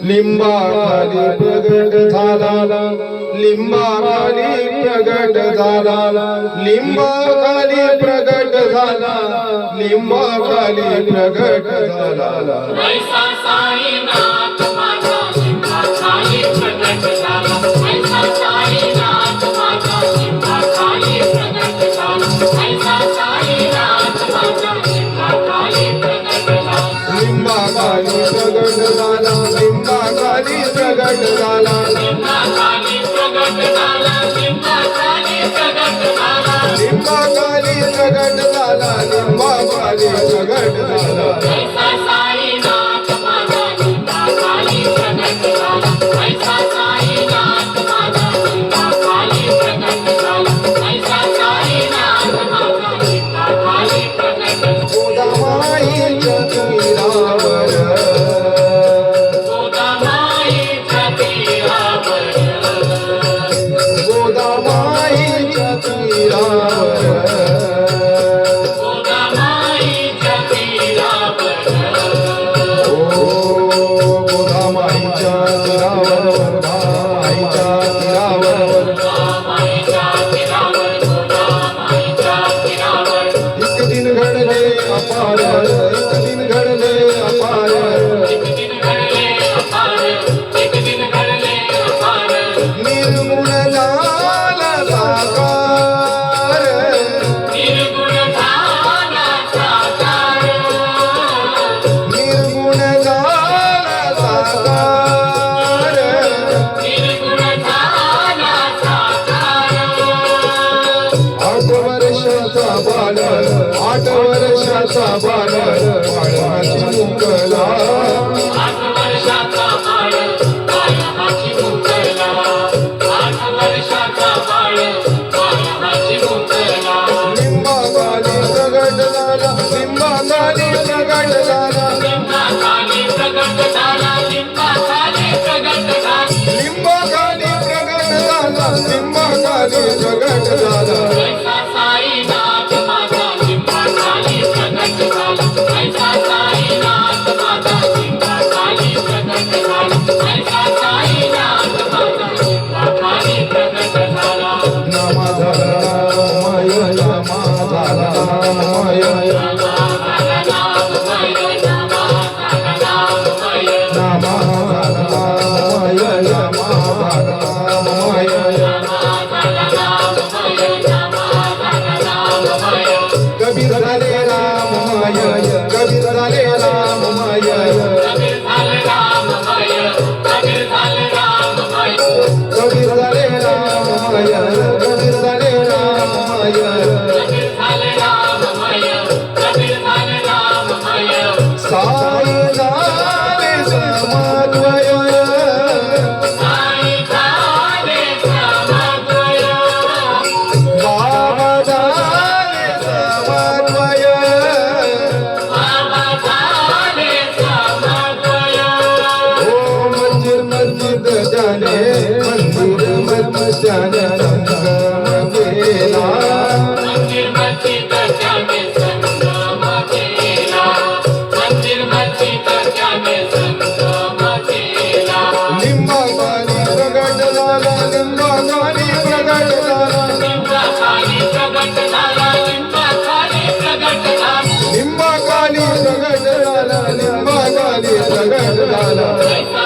लिंबाखाली प्रगट झाला, लिंबाखाली प्रगट झाला, लिंबाखाली प्रगट झाला, लिंबाखाली प्रगट झाला. ऐसा साईनाथ माझा लिंबाखाली प्रगट झाला, ऐसा साईनाथ माझा लिंबाखाली प्रगट झाला, ऐसा साईनाथ माझा लिंबाखाली प्रगट झाला. लिंबाखाली प्रगट झाला, लिंबाखाली प्रगट झाला, लिंबाखाली प्रगट झाला, लिंबाखाली प्रगट झाला, लिंबाखाली प्रगट झाला, लिंबाखाली प्रगट झाला. ऐसा साईनाथ माझा लिंबाखाली प्रगट झाला, ऐसा साईनाथ माझा लिंबाखाली प्रगट झाला, ऐसा साईनाथ माझा लिंबाखाली प्रगट झाला. गोदामाईच्या तीरावर, गोदामाईच्या तीरावर, गोदामाईच्या तीरावर, गोदामाईच्या तीरावर, गोदामाईच्या तीरावर, गोदामाईच्या तीरावर, गोदामाईच्या तीरावर, गोदामाईच्या तीरावर. एक दिन घडले अपार, एक दिन घडले अपार, एक दिन घडले अपार, एक दिन घडले अपार. निर्गुण झाला साकार, निर्गुण झाला साकार, निर्गुण झाला साकार. निर्गुण झाला साकार. 8 वर्षाचा बाल, 8 वर्षाचा बाल, बाळाची मुकला, 8 वर्षाचा बाळ, बाळाची मुकला, 8 वर्षाचा बाळ, बाळाची मुकला. लिंबाखाली प्रगट झाला, लिंबाखाली प्रगट झाला, लिंबाखाली प्रगट झाला, लिंबाखाली प्रगट झाला. लिंबाखाली प्रगट झाला, लिंबाखाली प्रगट झाला. ऐसा साईनाथ माझा लिंबाखाली प्रगट झाला, ऐसा साईनाथ माझा लिंबाखाली प्रगट झाला, ऐसा साईनाथ माझा लिंबाखाली प्रगट झाला. नामा झाला माय, नामा झाला माय, नामा झाला नाममय, नामा झाला नाममय, नामा झाला माय, नामा झाला माय. नामा झाला नाममय, नामा झाला नाममय. कबीर झाले राम माय, कबीर झाले राम माय, कबीर झाले राममय, कबीर झाले राममय, कबीर झाले राम माय, कबीर झाले राम माय. कबीर झाले राममय, कबीर झाले राममय. साई झाले समन्वय, साई झाले समन्वय, बाबा झाले समन्वय, बाबा झाले समन्वय. ओ मंदिर मस्जिद जाने, मंदिर मस्जिद जाने संगम केला, मंदिर मस्जिद जाने संगम केला, मंदिर मस्जिद जाने संगम केला. लिंबाखाली प्रगट झाला, लिंबाखाली प्रगट झाला, लिंबाखाली प्रगट झाला, लिंबाखाली प्रगट झाला. लिंबाखाली प्रगट झाला, लिंबाखाली प्रगट झाला. ऐसा